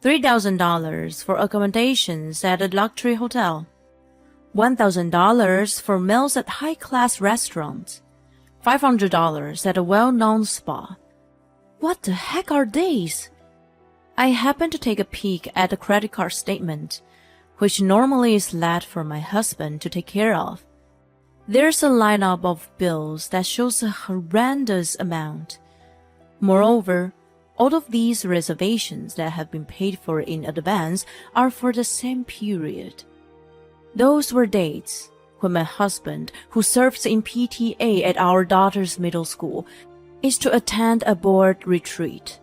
$3,000 for accommodations at a luxury hotel, $1,000 for meals at high-class restaurants, $500 at a well-known spa. What the heck are these? I happened to take a peek at the credit card statement, which normally is left for my husband to take care of. There's a lineup of bills that shows a horrendous amount. Moreover, all of these reservations that have been paid for in advance are for the same period. Those were dates when my husband, who serves in PTA at our daughter's middle school, is to attend a board retreat.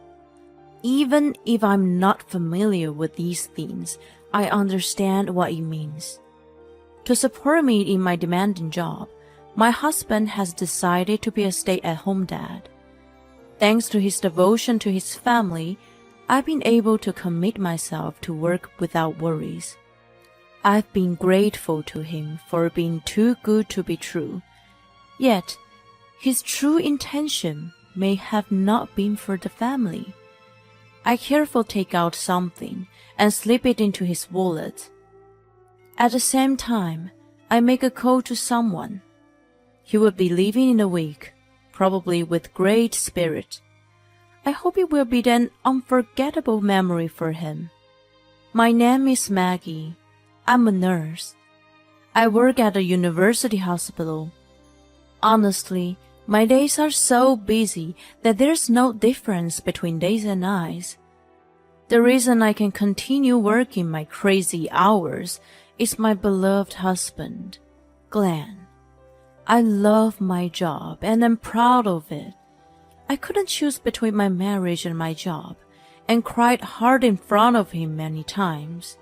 Even if I'm not familiar with these things, I understand what it means. To support me in my demanding job, my husband has decided to be a stay-at-home dad. Thanks to his devotion to his family, I've been able to commit myself to work without worries. I've been grateful to him for being too good to be true. Yet, his true intention may have not been for the family. I carefully take out something and slip it into his wallet. At the same time, I make a call to someone. He will be leaving in a week, probably with great spirit. I hope it will be an unforgettable memory for him. My name is Maggie. I'm a nurse. I work at a university hospital. Honestly, my days are so busy that there's no difference between days and nights. The reason I can continue working my crazy hours is my beloved husband, Glenn. I love my job and I'm proud of it. I couldn't choose between my marriage and my job, and cried hard in front of him many times.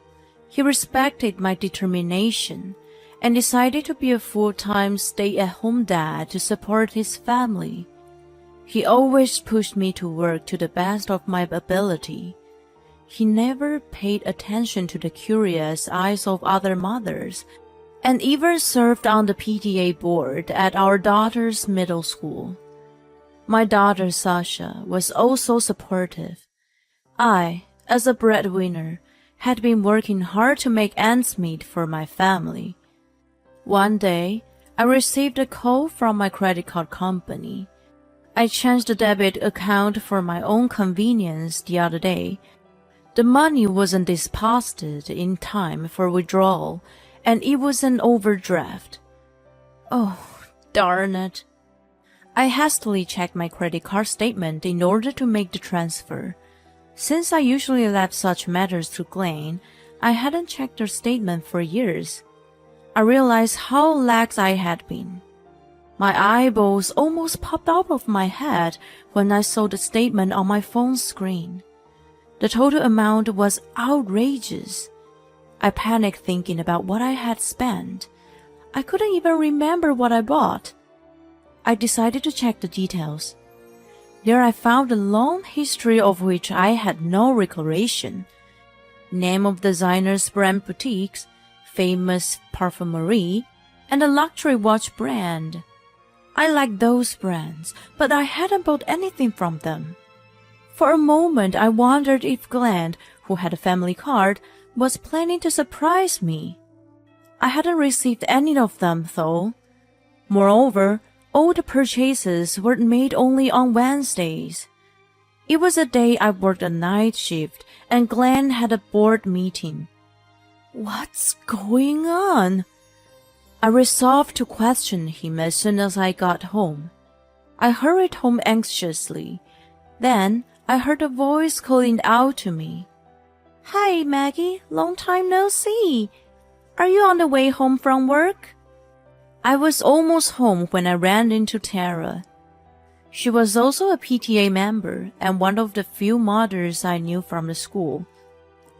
He respected my determination and decided to be a full-time stay-at-home dad to support his family. He always pushed me to work to the best of my ability. He never paid attention to the curious eyes of other mothers, and even served on the PTA board at our daughter's middle school. My daughter Sasha was also supportive. I, as a breadwinner, had been working hard to make ends meet for my family. One day, I received a call from my credit card company. I changed the debit account for my own convenience the other day. The money wasn't deposited in time for withdrawal, and it was an overdraft. Oh, darn it. I hastily checked my credit card statement in order to make the transfer. Since I usually left such matters to Glenn, I hadn't checked their statement for years. I realized how lax I had been. My eyeballs almost popped out of my head when I saw the statement on my phone screen. The total amount was outrageous. I panicked thinking about what I had spent. I couldn't even remember what I bought. I decided to check the details. There I found a long history of which I had no recollection. Name of designers' brand boutiques, famous parfumerie, and a luxury watch brand. I liked those brands, but I hadn't bought anything from them. For a moment I wondered if Glenn, who had a family card, was planning to surprise me. I hadn't received any of them, though. Moreover, all the purchases were made only on Wednesdays. It was a day I worked a night shift, and Glenn had a board meeting. What's going on? I resolved to question him as soon as I got home. I hurried home anxiously. Then I heard a voice calling out to me. Hi, Maggie, long time no see. Are you on the way home from work? I was almost home when I ran into Tara. She was also a PTA member and one of the few mothers I knew from the school.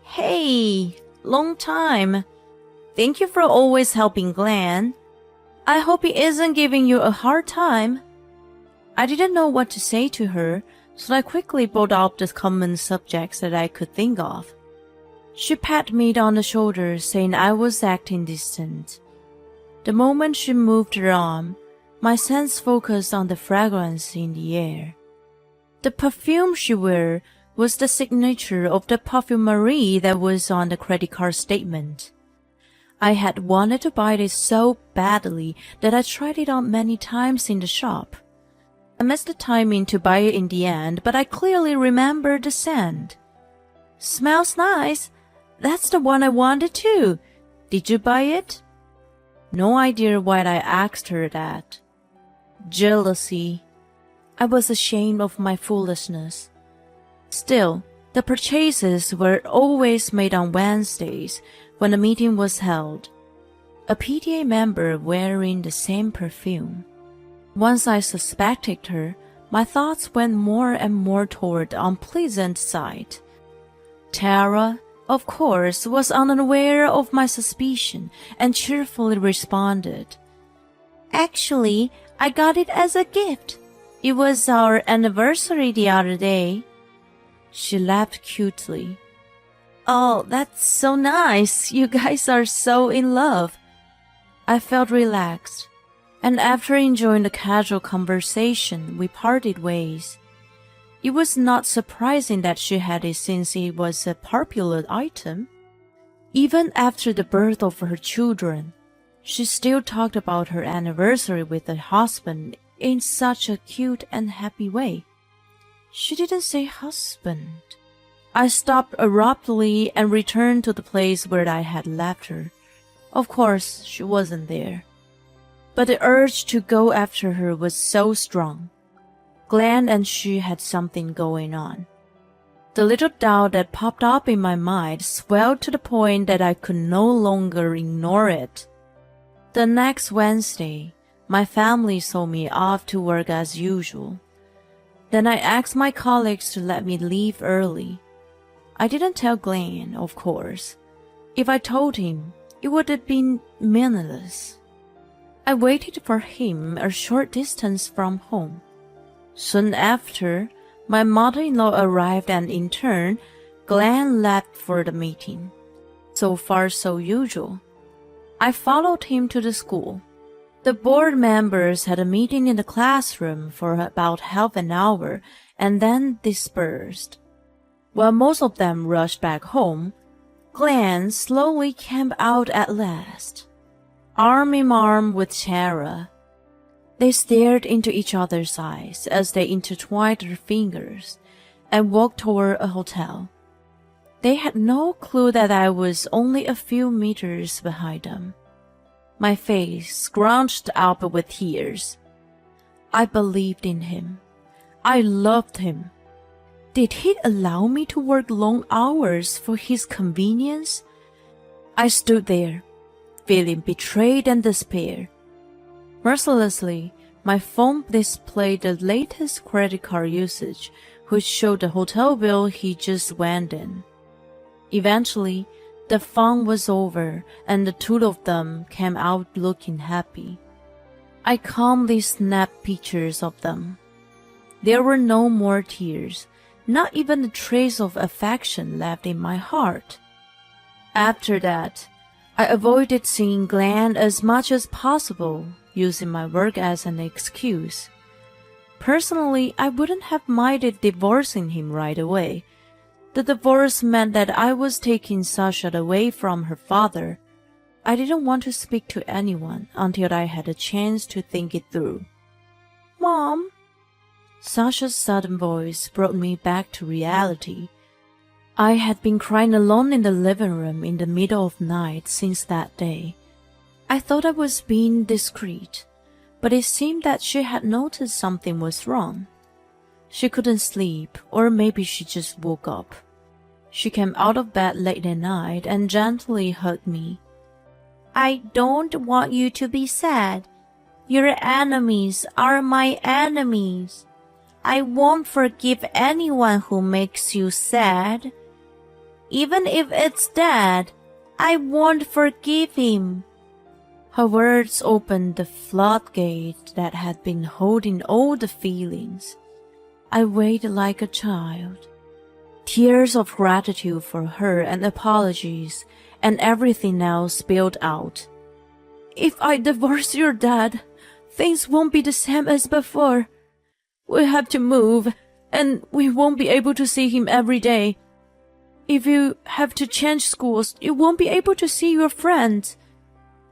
Hey, long time. Thank you for always helping Glenn. I hope he isn't giving you a hard time. I didn't know what to say to her, so I quickly brought up the common subjects that I could think of. She patted me on the shoulder, saying I was acting distant. The moment she moved her arm, my sense focused on the fragrance in the air. The perfume she wore was the signature of the perfumery that was on the credit card statement. I had wanted to buy it so badly that I tried it on many times in the shop. I missed the timing to buy it in the end, but I clearly remembered the scent. "Smells nice. That's the one I wanted too. Did you buy it?" No idea why I asked her that. Jealousy. I was ashamed of my foolishness. Still, the purchases were always made on Wednesdays when a meeting was held. A PTA member wearing the same perfume. Once I suspected her, my thoughts went more and more toward the unpleasant side. Tara, of course, was unaware of my suspicion and cheerfully responded, "Actually, I got it as a gift. It was our anniversary the other day." She laughed cutely. "Oh, that's so nice. You guys are so in love." I felt relaxed, and after enjoying the casual conversation, we parted ways. It was not surprising that she had it since it was a popular item. Even after the birth of her children, she still talked about her anniversary with her husband in such a cute and happy way. She didn't say husband. I stopped abruptly and returned to the place where I had left her. Of course, she wasn't there. But the urge to go after her was so strong. Glenn and she had something going on. The little doubt that popped up in my mind swelled to the point that I could no longer ignore it. The next Wednesday, my family saw me off to work as usual. Then I asked my colleagues to let me leave early. I didn't tell Glenn, of course. If I told him, it would have been meaningless. I waited for him a short distance from home. Soon after, my mother-in-law arrived and in turn, Glenn left for the meeting. So far so usual. I followed him to the school. The board members had a meeting in the classroom for about half an hour and then dispersed. While most of them rushed back home, Glenn slowly came out at last, arm in arm with Tara. They stared into each other's eyes as they intertwined their fingers and walked toward a hotel. They had no clue that I was only a few meters behind them. My face scrunched up with tears. I believed in him. I loved him. Did he allow me to work long hours for his convenience? I stood there, feeling betrayed and despair. Mercilessly, my phone displayed the latest credit card usage, which showed the hotel bill he just went in. Eventually, the fun was over and the two of them came out looking happy. I calmly snapped pictures of them. There were no more tears, not even a trace of affection left in my heart. After that, I avoided seeing Glenn as much as possible, using my work as an excuse. Personally, I wouldn't have minded divorcing him right away. The divorce meant that I was taking Sasha away from her father. I didn't want to speak to anyone until I had a chance to think it through. "Mom?" Sasha's sudden voice brought me back to reality. I had been crying alone in the living room in the middle of the night since that day. I thought I was being discreet, but it seemed that she had noticed something was wrong. She couldn't sleep, or maybe she just woke up. She came out of bed late at night and gently hugged me. "I don't want you to be sad. Your enemies are my enemies. I won't forgive anyone who makes you sad. Even if it's Dad, I won't forgive him." Her words opened the floodgate that had been holding all the feelings. I waited like a child. Tears of gratitude for her and apologies, and everything else spilled out. "If I divorce your dad, things won't be the same as before. We'll have to move. and we won't be able to see him every day. If you have to change schools, you won't be able to see your friends.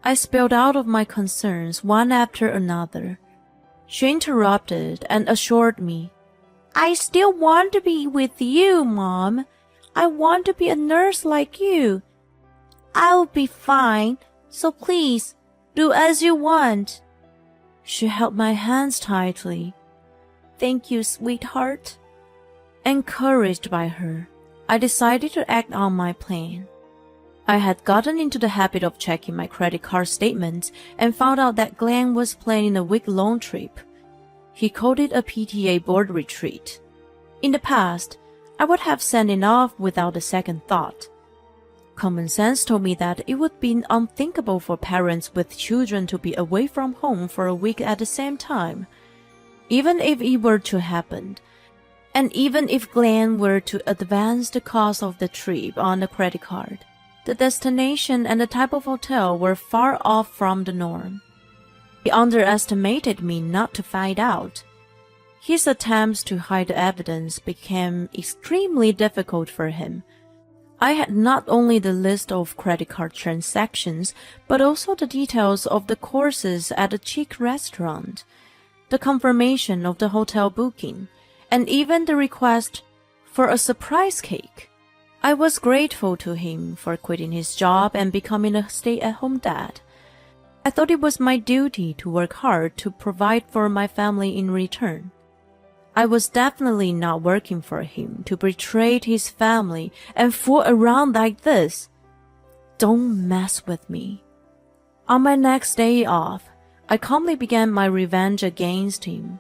I spilled out of my concerns one after another. She interrupted and assured me, I still want to be with you, Mom. I want to be a nurse like you. I'll be fine, so please, do as you want. She held my hands tightly. Thank you, sweetheart. Encouraged by her, I decided to act on my plan. I had gotten into the habit of checking my credit card statements and found out that Glenn was planning a week-long trip. He called it a PTA board retreat. In the past, I would have sent it off without a second thought. Common sense told me that it would be unthinkable for parents with children to be away from home for a week at the same time. Even if it were to happen, and even if Glenn were to advance the cost of the trip on a credit card, the destination and the type of hotel were far off from the norm. He underestimated me not to find out. His attempts to hide the evidence became extremely difficult for him. I had not only the list of credit card transactions, but also the details of the courses at a chic restaurant, the confirmation of the hotel booking, and even the request for a surprise cake. I was grateful to him for quitting his job and becoming a stay-at-home dad. I thought it was my duty to work hard to provide for my family in return. I was definitely not working for him to betray his family and fool around like this. Don't mess with me. On my next day off, I calmly began my revenge against him.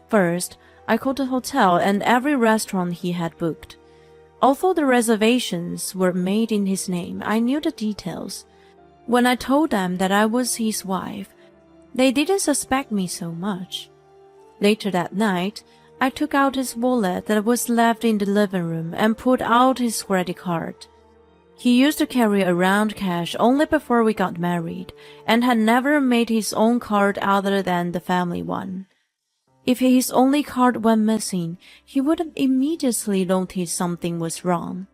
First, I called the hotel and every restaurant he had booked. Although the reservations were made in his name, I knew the details. When I told them that I was his wife, they didn't suspect me so much. Later that night, I took out his wallet that was left in the living room and pulled out his credit card. He used to carry around cash only before we got married and had never made his own card other than the family one. If his only card went missing, he would have immediately noticed something was wrong.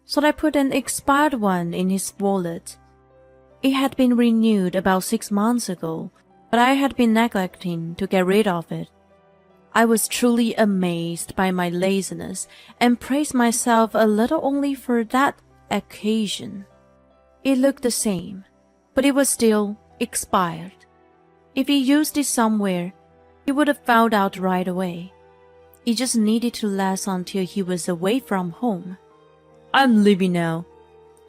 So I put an expired one in his wallet. It had been renewed about 6 months ago, but I had been neglecting to get rid of it. I was truly amazed by my laziness and praised myself a little only for that occasion. It looked the same, but it was still expired. If he used it somewhere, he would have found out right away. It just needed to last until he was away from home. I'm leaving now.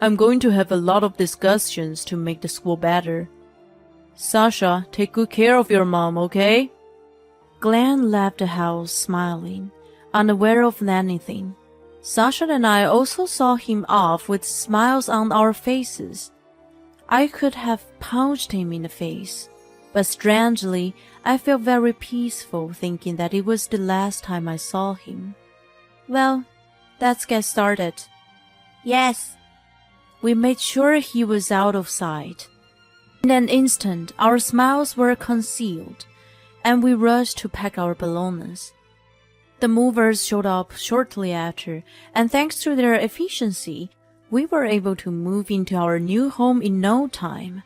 I'm going to have a lot of discussions to make the school better. Sasha, take good care of your mom, okay? Glenn left the house smiling, unaware of anything. Sasha and I also saw him off with smiles on our faces. I could have punched him in the face, but strangely, I felt very peaceful thinking that it was the last time I saw him. Well, let's get started. Yes. We made sure he was out of sight. In an instant, our smiles were concealed, and we rushed to pack our belongings. The movers showed up shortly after, and thanks to their efficiency, we were able to move into our new home in no time.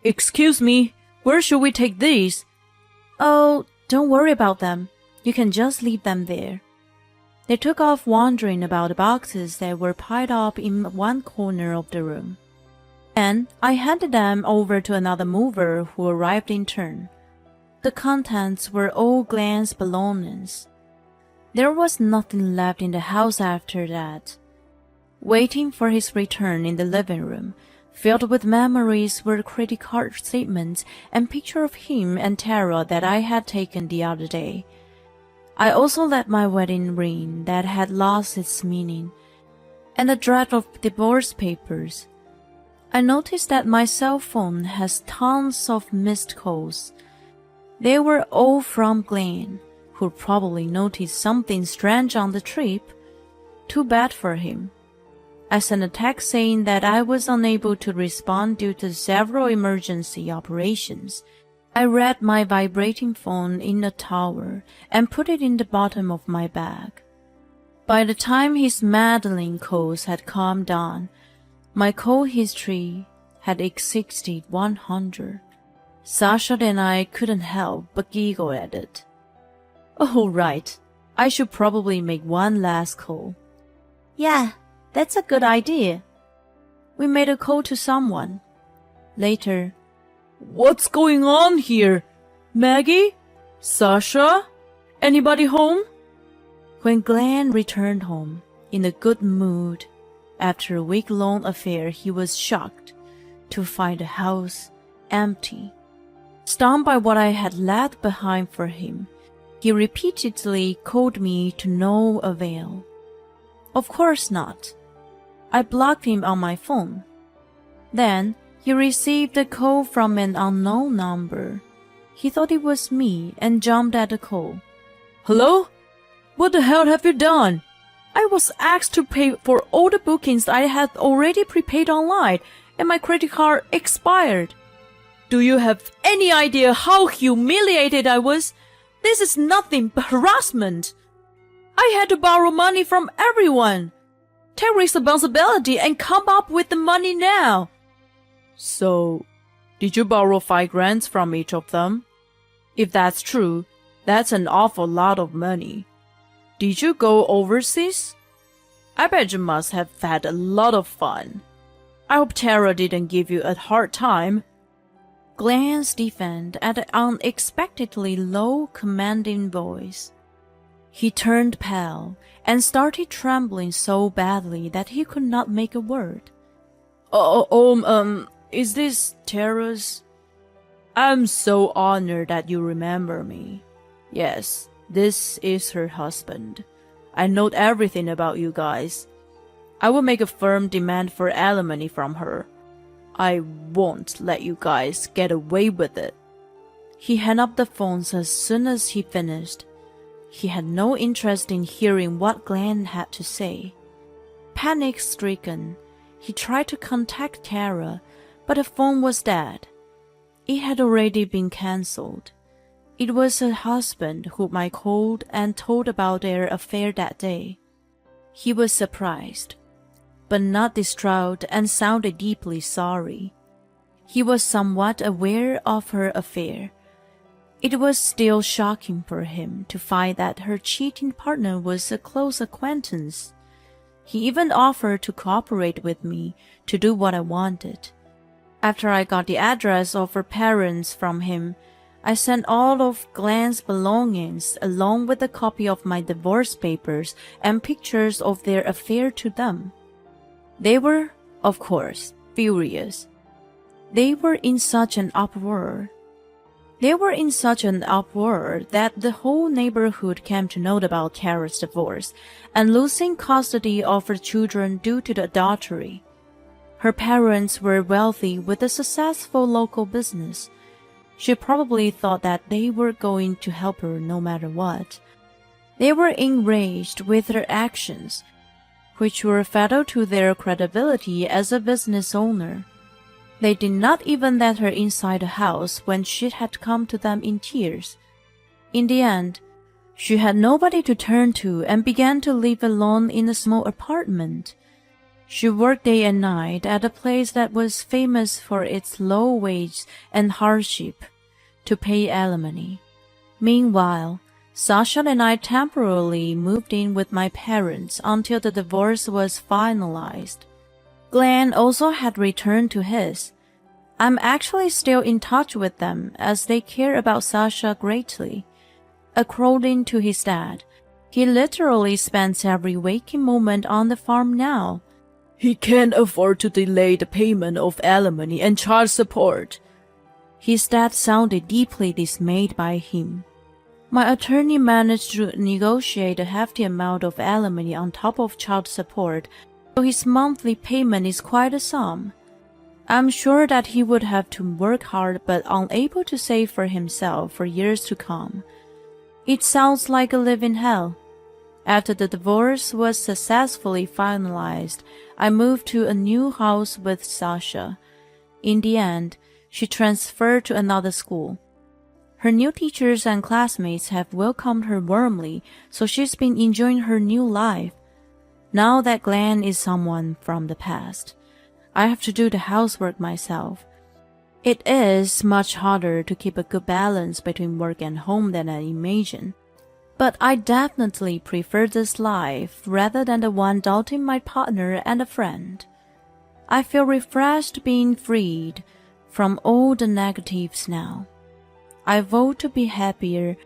Excuse me, where should we take these? Oh, don't worry about them. You can just leave them there. They took off wondering about the boxes that were piled up in one corner of the room. And I handed them over to another mover who arrived in turn. The contents were all Glenn's belongings. There was nothing left in the house after that. Waiting for his return in the living room, filled with memories were credit card statements and picture of him and Tara that I had taken the other day. I also left my wedding ring that had lost its meaning, and a draft of divorce papers. I noticed that my cell phone has tons of missed calls. They were all from Glenn, who probably noticed something strange on the trip. Too bad for him. I sent a text saying that I was unable to respond due to several emergency operations. I read my vibrating phone in a towel and put it in the bottom of my bag. By the time his meddling calls had calmed down, my call history had exceeded 100. Sasha and I couldn't help but giggle at it. Oh, right. I should probably make one last call. Yeah, that's a good idea. We made a call to someone. Later, what's going on here? Maggie? Sasha? Anybody home? When Glenn returned home, in a good mood, after a week-long affair, he was shocked to find the house empty. Stunned by what I had left behind for him, he repeatedly called me to no avail. Of course not. I blocked him on my phone. Then he received a call from an unknown number. He thought it was me and jumped at the call. Hello? What the hell have you done? I was asked to pay for all the bookings I had already prepaid online, and my credit card expired. Do you have any idea how humiliated I was? This is nothing but harassment. I had to borrow money from everyone. Take responsibility and come up with the money now. So, did you borrow $5,000 from each of them? If that's true, that's an awful lot of money. Did you go overseas? I bet you must have had a lot of fun. I hope Tara didn't give you a hard time. Glenn stiffened at an unexpectedly low, commanding voice. He turned pale and started trembling so badly that he could not make a word. Is this Tara's? I'm so honored that you remember me. Yes, this is her husband. I know everything about you guys. I will make a firm demand for alimony from her. I won't let you guys get away with it. He hung up the phones as soon as he finished. He had no interest in hearing what Glenn had to say. Panic-stricken, he tried to contact Tara, but the phone was dead. It had already been cancelled. It was her husband whom I called and told about their affair that day. He was surprised, but not distraught, and sounded deeply sorry. He was somewhat aware of her affair. It was still shocking for him to find that her cheating partner was a close acquaintance. He even offered to cooperate with me to do what I wanted. After I got the address of her parents from him, I sent all of Glenn's belongings along with a copy of my divorce papers and pictures of their affair to them. They were, of course, furious. They were in such an uproar. That the whole neighborhood came to know about Tara's divorce and losing custody of her children due to the adultery. Her parents were wealthy with a successful local business. She probably thought that they were going to help her no matter what. They were enraged with her actions, which were fatal to their credibility as a business owner. They did not even let her inside the house when she had come to them in tears. In the end, she had nobody to turn to and began to live alone in a small apartment. She worked day and night at a place that was famous for its low wage and hardship to pay alimony. Meanwhile, Sasha and I temporarily moved in with my parents until the divorce was finalized. Glenn also had returned to his. I'm actually still in touch with them as they care about Sasha greatly. According to his dad, he literally spends every waking moment on the farm now. He can't afford to delay the payment of alimony and child support. His dad sounded deeply dismayed by him. My attorney managed to negotiate a hefty amount of alimony on top of child support, so his monthly payment is quite a sum. I'm sure that he would have to work hard but unable to save for himself for years to come. It sounds like a living hell. After the divorce was successfully finalized, I moved to a new house with Sasha. In the end, she transferred to another school. Her new teachers and classmates have welcomed her warmly, so she's been enjoying her new life. Now that Glenn is someone from the past, I have to do the housework myself. It is much harder to keep a good balance between work and home than I imagine. But I definitely prefer this life rather than the one doubting my partner and a friend. I feel refreshed being freed from all the negatives now. I vote to be happier